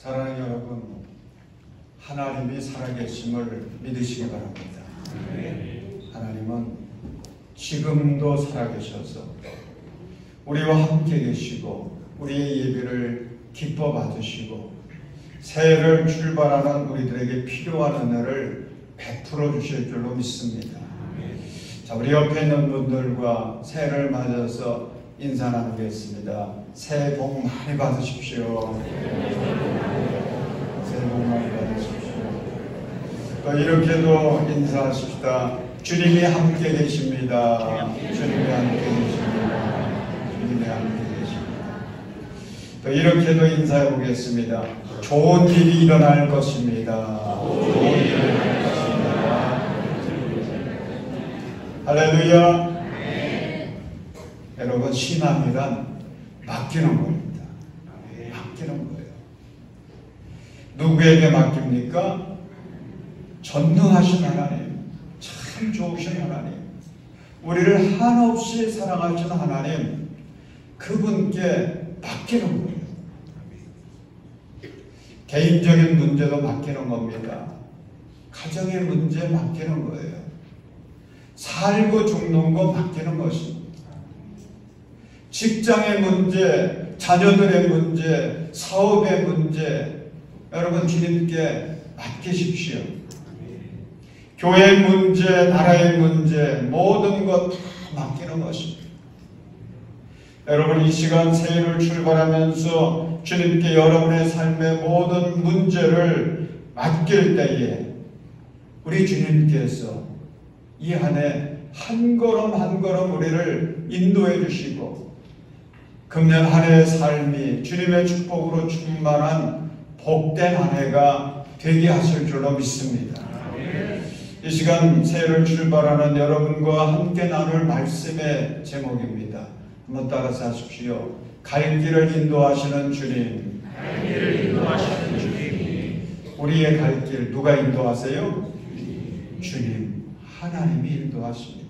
사랑하는 여러분, 하나님이 살아계심을 믿으시기 바랍니다. 하나님은 지금도 살아계셔서 우리와 함께 계시고 우리의 예배를 기뻐 받으시고 새해를 출발하는 우리들에게 필요한 은혜를 베풀어 주실 줄로 믿습니다. 자, 우리 옆에 있는 분들과 새해를 맞아서 인사 나누겠습니다. 새해 복 많이 받으십시오. 새해 복 많이 받으십시오. 또 이렇게도 인사하십시다. 주님이 함께 계십니다. 주님이 함께 계십니다. 주님이 함께 계십니다. 또 이렇게도 인사해 보겠습니다. 좋은 일이 일어날 것입니다. 좋은 일이 일어날 것입니다. 할렐루야. 여러분, 신앙이란 맡기는 겁니다. 맡기는 거예요. 누구에게 맡깁니까? 전능하신 하나님, 참 좋으신 하나님, 우리를 한없이 사랑하시는 하나님, 그분께 맡기는 거예요. 개인적인 문제도 맡기는 겁니다. 가정의 문제 맡기는 거예요. 살고 죽는 거 맡기는 것입니다. 직장의 문제, 자녀들의 문제, 사업의 문제, 여러분 주님께 맡기십시오. 교회의 문제, 나라의 문제, 모든 것 다 맡기는 것입니다. 여러분, 이 시간 새해를 출발하면서 주님께 여러분의 삶의 모든 문제를 맡길 때에 우리 주님께서 이 한 해 한 걸음 한 걸음 우리를 인도해 주시고 금년 한 해의 삶이 주님의 축복으로 충만한 복된 한 해가 되게 하실 줄로 믿습니다. 이 시간 새해를 출발하는 여러분과 함께 나눌 말씀의 제목입니다. 한번 따라서 하십시오. 갈 길을 인도하시는 주님. 갈 길을 인도하시는 주님. 우리의 갈 길 누가 인도하세요? 주님. 하나님이 인도하십니다.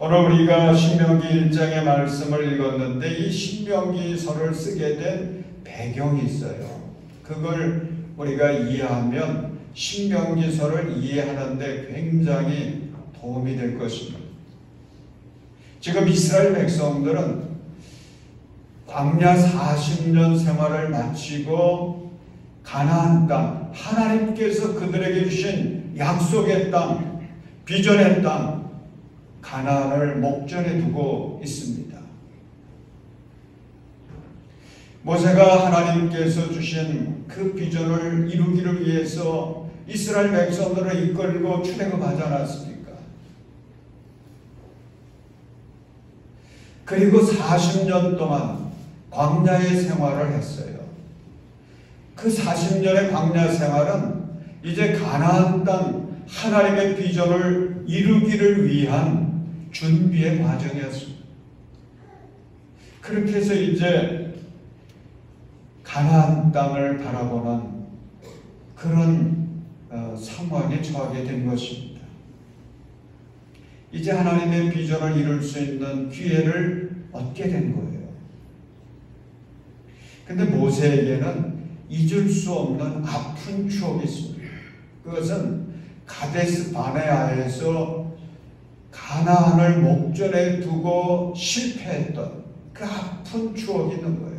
오늘 우리가 신명기 1장의 말씀을 읽었는데 이 신명기서를 쓰게 된 배경이 있어요. 그걸 우리가 이해하면 신명기서를 이해하는데 굉장히 도움이 될 것입니다. 지금 이스라엘 백성들은 광야 40년 생활을 마치고 가나안 땅, 하나님께서 그들에게 주신 약속의 땅, 비전의 땅, 가나안을 목전에 두고 있습니다. 모세가 하나님께서 주신 그 비전을 이루기를 위해서 이스라엘 백성들을 이끌고 출애굽하지 않았습니까? 그리고 40년 동안 광야의 생활을 했어요. 그 40년의 광야 생활은 이제 가나안 땅 하나님의 비전을 이루기를 위한 준비의 과정이었습니다. 그렇게 해서 이제 가나안 땅을 바라보는 그런 상황에 처하게 된 것입니다. 이제 하나님의 비전을 이룰 수 있는 기회를 얻게 된 거예요. 근데 모세에게는 잊을 수 없는 아픈 추억이 있습니다. 그것은 가데스 바네아에서 가나안을 목전에 두고 실패했던 그 아픈 추억이 있는 거예요.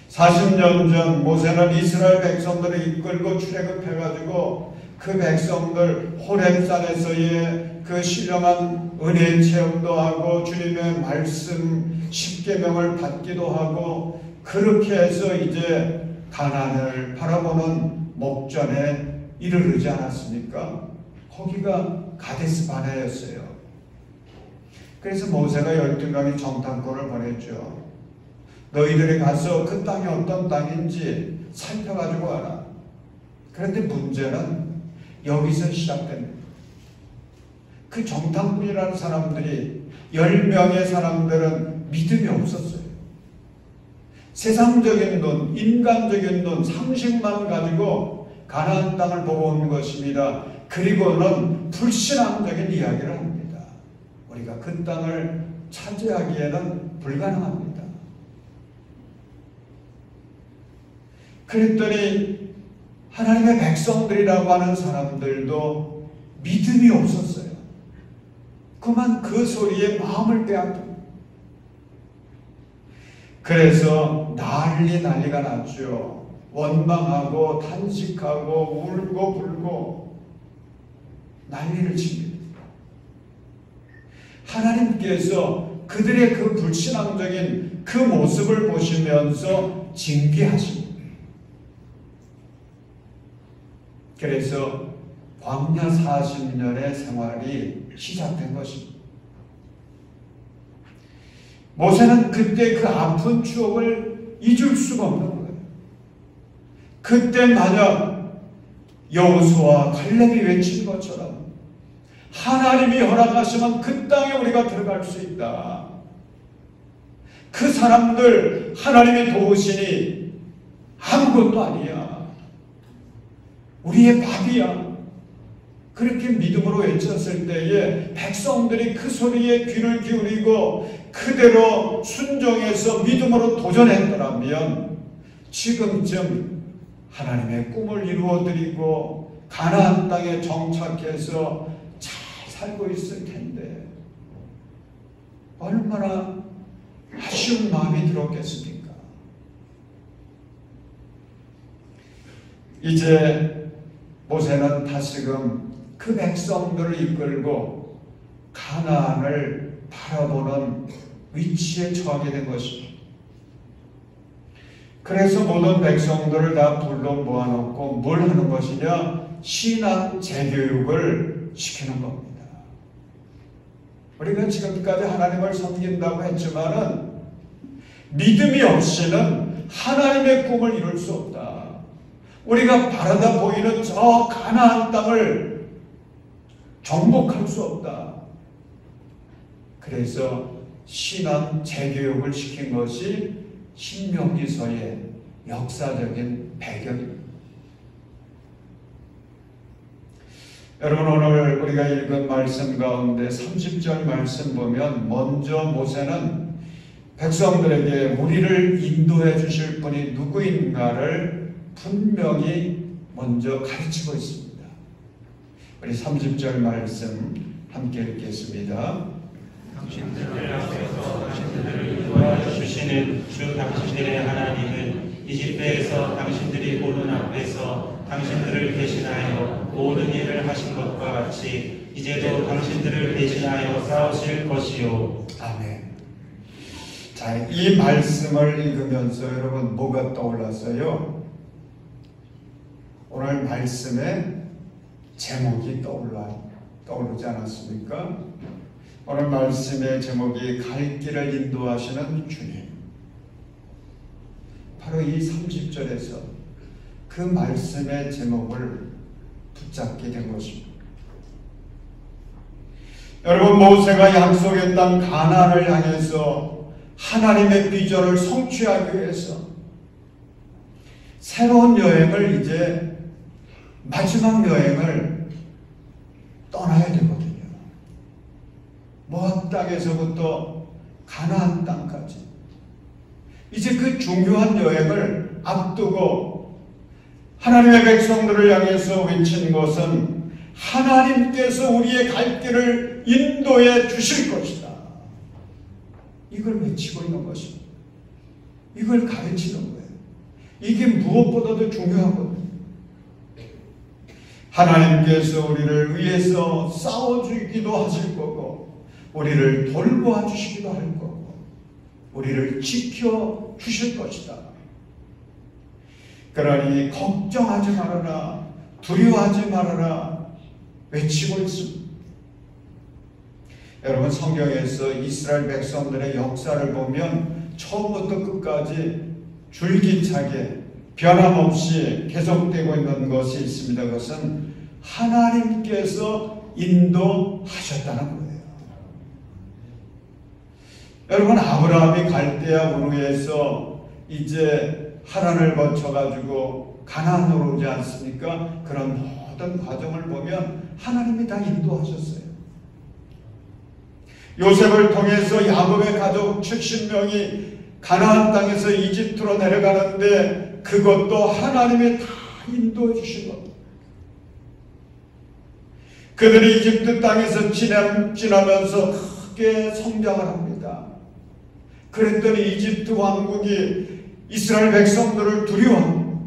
40년 전 모세는 이스라엘 백성들을 이끌고 출애굽해가지고 그 백성들 호렙산에서의 그 신령한 은혜의 체험도 하고 주님의 말씀 10계명을 받기도 하고 그렇게 해서 이제 가나안을 바라보는 목전에 이르르지 않았습니까? 거기가 가데스 바네아였어요. 그래서 모세가 12명의 정탐꾼을 보냈죠. 너희들이 가서 그 땅이 어떤 땅인지 살펴가지고 와라. 그런데 문제는 여기서 시작됩니다. 그 정탐꾼이라는 사람들이 10명의 사람들은 믿음이 없었어요. 세상적인 돈, 인간적인 돈, 상식만 가지고 가나안 땅을 보고 온 것입니다. 그리고는 불신앙적인 이야기를 합니다. 우리가 그 땅을 차지하기에는 불가능합니다. 그랬더니 하나님의 백성들이라고 하는 사람들도 믿음이 없었어요. 그만 그 소리에 마음을 빼앗깁니다. 그래서 난리가 났죠. 원망하고 탄식하고 울고 불고 난리를 칩니다. 하나님께서 그들의 그 불신앙적인 그 모습을 보시면서 징계하십니다. 그래서 광야 40년의 생활이 시작된 것입니다. 모세는 그때 그 아픈 추억을 잊을 수가 없는 거예요. 그때 만약 여호수아와 갈렙이 외친 것처럼 하나님이 허락하시면 그 땅에 우리가 들어갈 수 있다. 그 사람들 하나님이 도우시니 아무것도 아니야. 우리의 밥이야. 그렇게 믿음으로 외쳤을 때에 백성들이 그 소리에 귀를 기울이고 그대로 순종해서 믿음으로 도전했더라면 지금쯤 하나님의 꿈을 이루어드리고 가나안 땅에 정착해서 잘 살고 있을 텐데 얼마나 아쉬운 마음이 들었겠습니까? 이제 모세는 다시금 그 백성들을 이끌고 가나안을 바라보는 위치에 처하게 된 것입니다. 그래서 모든 백성들을 다 불러 모아놓고 뭘 하는 것이냐? 신앙 재교육을 시키는 겁니다. 우리가 지금까지 하나님을 섬긴다고 했지만은 믿음이 없이는 하나님의 꿈을 이룰 수 없다. 우리가 바라다 보이는 저 가나안 땅을 정복할 수 없다. 그래서 신앙 재교육을 시킨 것이 신명기서의 역사적인 배경입니다. 여러분, 오늘 우리가 읽은 말씀 가운데 30절 말씀 보면 먼저 모세는 백성들에게 우리를 인도해 주실 분이 누구인가를 분명히 먼저 가르치고 있습니다. 우리 30절 말씀 함께 읽겠습니다. 당신들 앞에서 당신들을 인도하여 주시는 주 당신들의 하나님은 이집트에서 당신들이 보는 앞에서 당신들을 대신하여 모든 일을 하신 것과 같이 이제도 당신들을 대신하여 싸우실 것이요. 아멘. 자, 이 말씀을 읽으면서 여러분 뭐가 떠올랐어요? 오늘 말씀에 제목이 떠오르지 않았습니까? 오늘 말씀의 제목이 갈 길을 인도하시는 주님. 바로 이 30절에서 그 말씀의 제목을 붙잡게 된 것입니다. 여러분, 모세가 약속의 땅 가나안을 향해서 하나님의 비전을 성취하기 위해서 새로운 여행을 이제 마지막 여행을 떠나야 되거든요. 모압 땅에서부터 가나안 땅까지 이제 그 중요한 여행을 앞두고 하나님의 백성들을 향해서 외친 것은 하나님께서 우리의 갈 길을 인도해 주실 것이다. 이걸 외치고 있는 것입니다. 이걸 가르치는 거예요. 이게 무엇보다도 중요하거든요. 하나님께서 우리를 위해서 싸워주기도 하실 거고 우리를 돌보아 주시기도 할 거고 우리를 지켜주실 것이다. 그러니 걱정하지 말아라, 두려워하지 말아라 외치고 있습니다. 여러분, 성경에서 이스라엘 백성들의 역사를 보면 처음부터 끝까지 줄기차게 변함없이 계속되고 있는 것이 있습니다. 그것은 하나님께서 인도하셨다는 거예요. 여러분, 아브라함이 갈대아 우르에서 이제 하란을 거쳐가지고 가나안으로 오지 않습니까? 그런 모든 과정을 보면 하나님이 다 인도하셨어요. 요셉을 통해서 야곱의 가족 70명이 가나안 땅에서 이집트로 내려가는데 그것도 하나님이 다 인도해 주신 겁니다. 그들이 이집트 땅에서 지나면서 크게 성장을 합니다. 그랬더니 이집트 왕국이 이스라엘 백성들을 두려워합니다.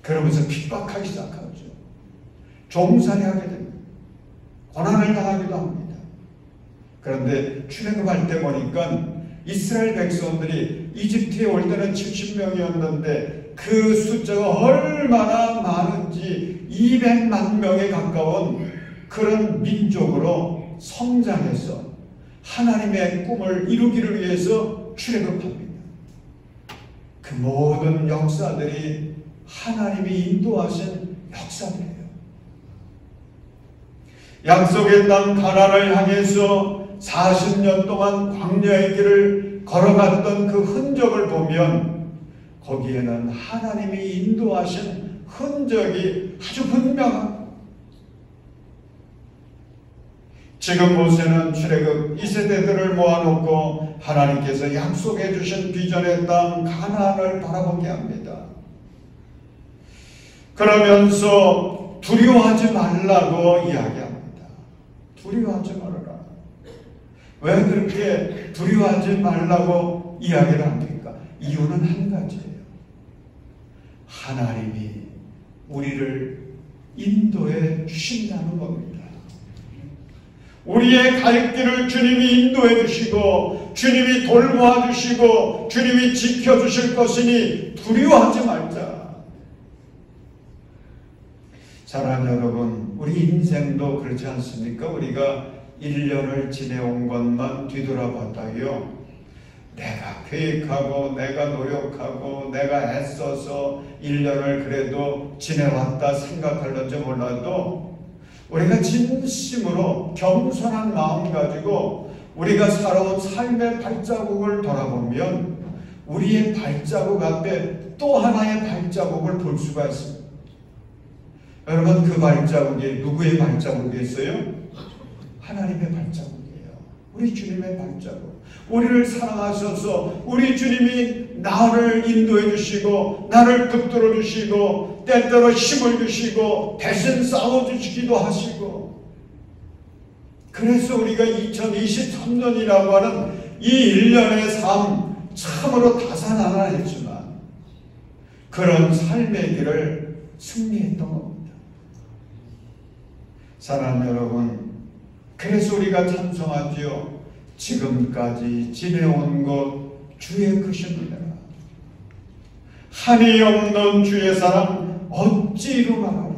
그러면서 핍박하기 시작하죠. 종살이하게 됩니다. 고난을 당하기도 합니다. 그런데 출애굽할 때 보니까 이스라엘 백성들이 이집트에 올 때는 70명이었는데 그 숫자가 얼마나 많은지 200만 명에 가까운 그런 민족으로 성장해서 하나님의 꿈을 이루기를 위해서 출애굽합니다. 그 모든 역사들이 하나님이 인도하신 역사들이에요. 약속의 땅 가나안을 향해서 40년 동안 광야의 길을 걸어갔던 그 흔적을 보면 거기에는 하나님이 인도하신 흔적이 아주 분명합니다. 지금 모세는 출애굽 2세대들을 모아놓고 하나님께서 약속해 주신 비전의 땅 가나안을 바라보게 합니다. 그러면서 두려워하지 말라고 이야기합니다. 두려워하지 말아라. 왜 그렇게 두려워하지 말라고 이야기를 합니까? 이유는 한 가지예요. 하나님이 우리를 인도해 주신다는 겁니다. 우리의 갈 길을 주님이 인도해 주시고 주님이 돌보아 주시고 주님이 지켜주실 것이니 두려워하지 말자. 사랑하는 여러분, 우리 인생도 그렇지 않습니까? 우리가 1년을 지내온 것만 뒤돌아봤다요. 내가 계획하고 내가 노력하고 내가 애써서 1년을 그래도 지내왔다 생각할런지 몰라도 우리가 진심으로 겸손한 마음 가지고 우리가 살아온 삶의 발자국을 돌아보면 우리의 발자국 앞에 또 하나의 발자국을 볼 수가 있습니다. 여러분, 그 발자국이 누구의 발자국이었어요? 하나님의 발자국이에요. 우리 주님의 발자국. 우리를 사랑하셔서 우리 주님이 나를 인도해 주시고 나를 붙들어 주시고 때때로 힘을 주시고 대신 싸워주시기도 하시고, 그래서 우리가 2023년이라고 하는 이 1년의 삶 참으로 다산아난했지만 그런 삶의 길을 승리했던 겁니다. 사랑하는 여러분, 그래서 우리가 찬송하지요. 지금까지 지내온 것 주의 크신 은혜라. 한이 없는 주의 사랑 어찌 이루 말하랴.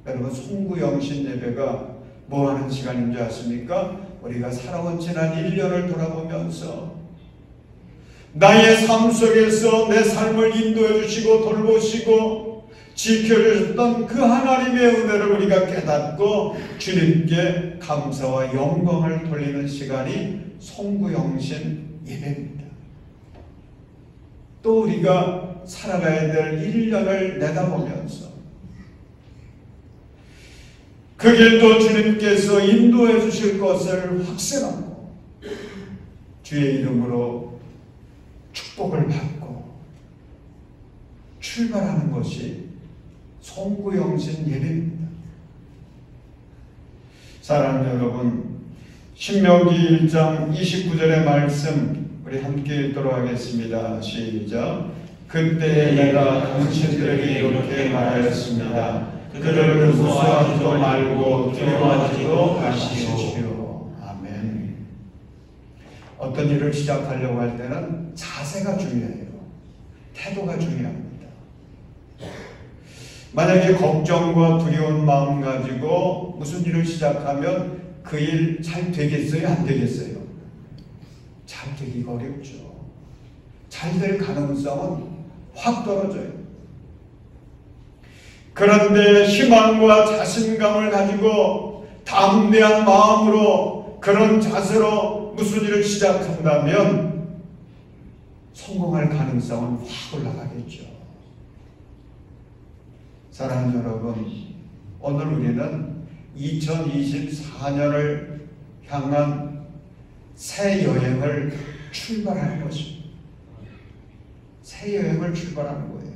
여러분, 송구영신 예배가 뭐하는 시간인 줄 아십니까? 우리가 살아온 지난 1년을 돌아보면서 나의 삶 속에서 내 삶을 인도해 주시고 돌보시고 지켜주셨던 그 하나님의 은혜를 우리가 깨닫고 주님께 감사와 영광을 돌리는 시간이 송구영신 예배입니다. 또 우리가 살아가야 될 1년을 내다보면서 그 길도 주님께서 인도해 주실 것을 확신하고 주의 이름으로 축복을 받고 출발하는 것이 송구영신 예배입니다. 사랑하는 여러분, 신명기 1장 29절의 말씀 우리 함께 읽도록 하겠습니다. 시작. 그때 내가 당신들에게 이렇게 말하였습니다. 그들을 무서워하지도 말고 두려워하지도 마시오. 아멘. 어떤 일을 시작하려고 할 때는 자세가 중요해요. 태도가 중요합니다. 만약에 걱정과 두려운 마음 가지고 무슨 일을 시작하면 그 일 잘 되겠어요? 안 되겠어요? 잘 되기가 어렵죠. 잘 될 가능성은 확 떨어져요. 그런데 희망과 자신감을 가지고 담대한 마음으로 그런 자세로 무슨 일을 시작한다면 성공할 가능성은 확 올라가겠죠. 사랑하는 여러분, 오늘 우리는 2024년을 향한 새 여행을 출발할 것입니다. 새 새 여행을 출발하는 거예요.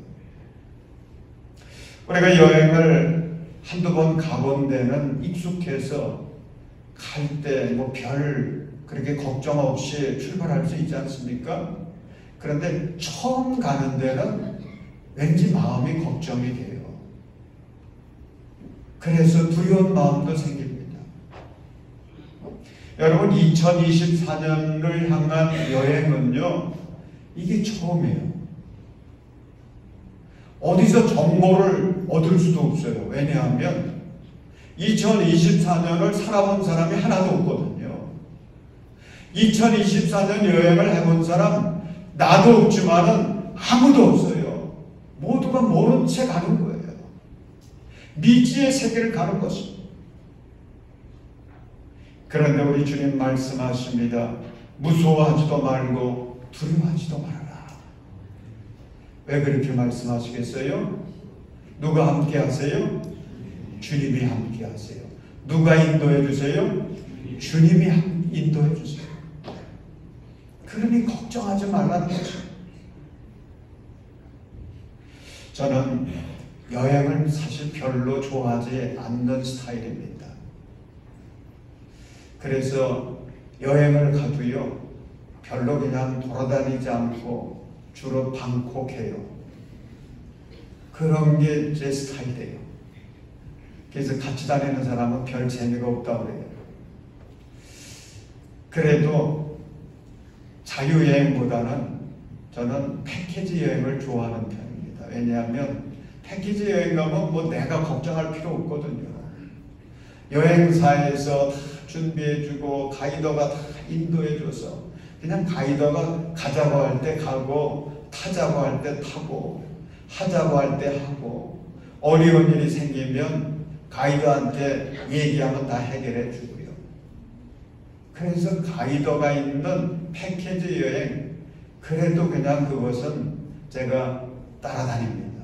우리가 여행을 한두 번 가본 데는 익숙해서 갈 때 뭐 별 그렇게 걱정 없이 출발할 수 있지 않습니까? 그런데 처음 가는 데는 왠지 마음이 걱정이 돼요. 그래서 두려운 마음도 생깁니다. 여러분, 2024년을 향한 여행은요, 이게 처음이에요. 어디서 정보를 얻을 수도 없어요. 왜냐하면 2024년을 살아본 사람이 하나도 없거든요. 2024년 여행을 해본 사람 나도 없지만은 아무도 없어요. 모두가 모른 채 가는 거예요. 미지의 세계를 가는 것입니다. 그런데 우리 주님 말씀하십니다. 무서워하지도 말고 두려워하지도 말아라. 왜 그렇게 말씀하시겠어요? 누가 함께 하세요? 주님이 함께 하세요. 누가 인도해 주세요? 주님이 인도해 주세요. 그러니 걱정하지 말라는 거죠. 저는 여행을 사실 별로 좋아하지 않는 스타일입니다. 그래서 여행을 가도요, 별로 그냥 돌아다니지 않고 주로 방콕해요. 그런 게 제 스타일이에요. 그래서 같이 다니는 사람은 별 재미가 없다고 그래요. 그래도 자유여행보다는 저는 패키지 여행을 좋아하는 편입니다. 왜냐하면 패키지 여행 가면 뭐 내가 걱정할 필요 없거든요. 여행사에서 다 준비해주고 가이더가 다 인도해줘서 그냥 가이더가 가자고 할 때 가고 타자고 할 때 타고 하자고 할 때 하고 어려운 일이 생기면 가이더한테 얘기하면 다 해결해 주고요. 그래서 가이더가 있는 패키지 여행, 그래도 그냥 그것은 제가 따라다닙니다.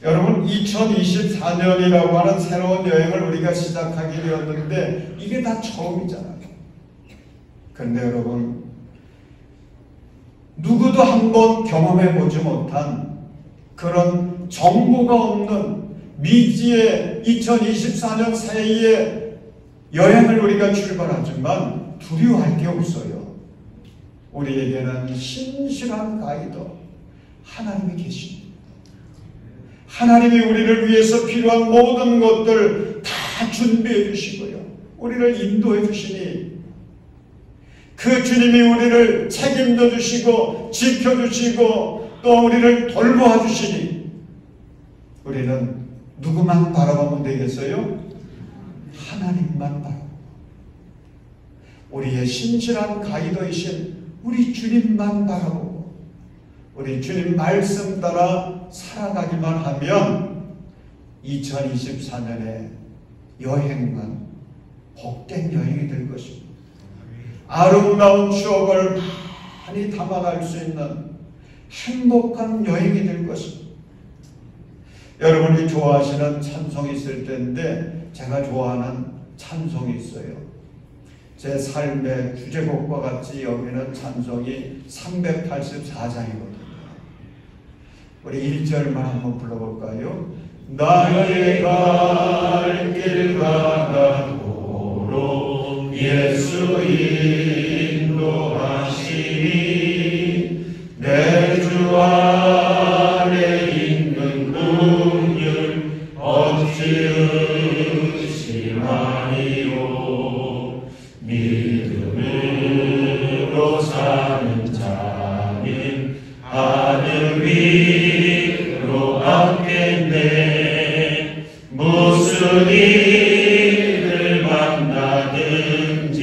여러분, 2024년이라고 하는 새로운 여행을 우리가 시작하게 되었는데 이게 다 처음이잖아요. 그런데 여러분, 누구도 한번 경험해보지 못한 그런 정보가 없는 미지의 2024년 새해의 여행을 우리가 출발하지만 두려워할 게 없어요. 우리에게는 신실한 가이드 하나님이 계십니다. 하나님이 우리를 위해서 필요한 모든 것들 다 준비해 주시고요, 우리를 인도해 주시니 그 주님이 우리를 책임져 주시고 지켜주시고 또 우리를 돌보아 주시니 우리는 누구만 바라보면 되겠어요? 하나님만 바라보고 우리의 신실한 가이드이신 우리 주님만 바라보고 우리 주님 말씀 따라 살아가기만 하면 2024년의 여행은 복된 여행이 될 것입니다. 아름다운 추억을 많이 담아갈 수 있는 행복한 여행이 될 것입니다. 여러분이 좋아하시는 찬송이 있을 텐데 제가 좋아하는 찬송이 있어요. 제 삶의 주제곡과 같이 여기는 찬송이 384장이거든요. 우리 1절만 한번 불러볼까요? 나의 갈 길 가다도록 예수 인도하시니 내 주 안에 있는 긍휼 어찌 의심하리요. 믿음으로 사는 자는 하늘 위로 앉겠네. 무슨 일을 만나든지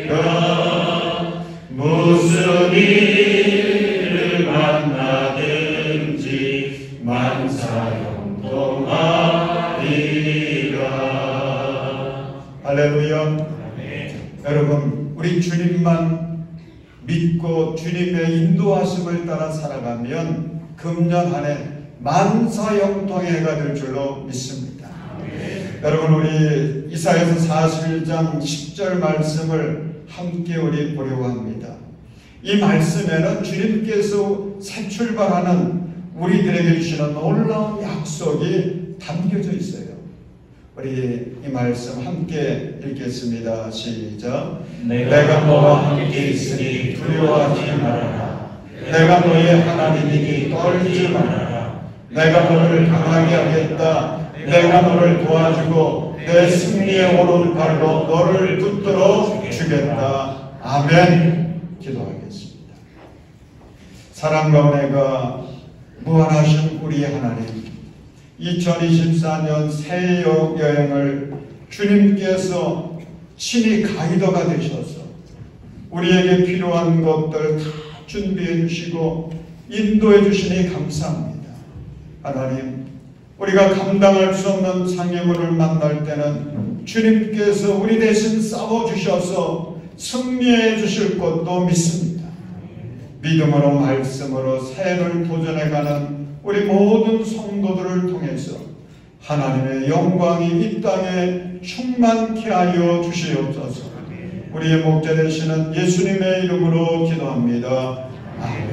만사형통하리라. 무슨 일을 만나든지 만사형통하리라. 할렐루야. 여러분, 우리 주님만 믿고 주님의 인도하심을 따라 살아가면 금년 한 해 만사형통해가 될 줄로 믿습니다. 여러분, 우리 이사야서 41장 10절 말씀을 함께 우리 보려고 합니다. 이 말씀에는 주님께서 새 출발하는 우리들에게 주시는 놀라운 약속이 담겨져 있어요. 우리 이 말씀 함께 읽겠습니다. 시작. 내가 너와 함께 있으니 두려워하지 말아라. 내가 너의 하나님이니 떨지 말아라. 내가 너를 강하게 하겠다. 내가 너를 도와주고 내 승리의 오른팔로 너를 붙들어 주겠다. 아멘. 기도하겠습니다. 사랑과 은혜가 무한하신 우리 하나님, 2024년 새해 여행을 주님께서 친히 가이더가 되셔서 우리에게 필요한 것들 다 준비해 주시고 인도해 주시니 감사합니다. 하나님, 우리가 감당할 수 없는 장애물을 만날 때는 주님께서 우리 대신 싸워주셔서 승리해 주실 것도 믿습니다. 믿음으로 말씀으로 새해를 도전해가는 우리 모든 성도들을 통해서 하나님의 영광이 이 땅에 충만케 하여 주시옵소서. 우리의 목자 되시는 예수님의 이름으로 기도합니다. 아멘.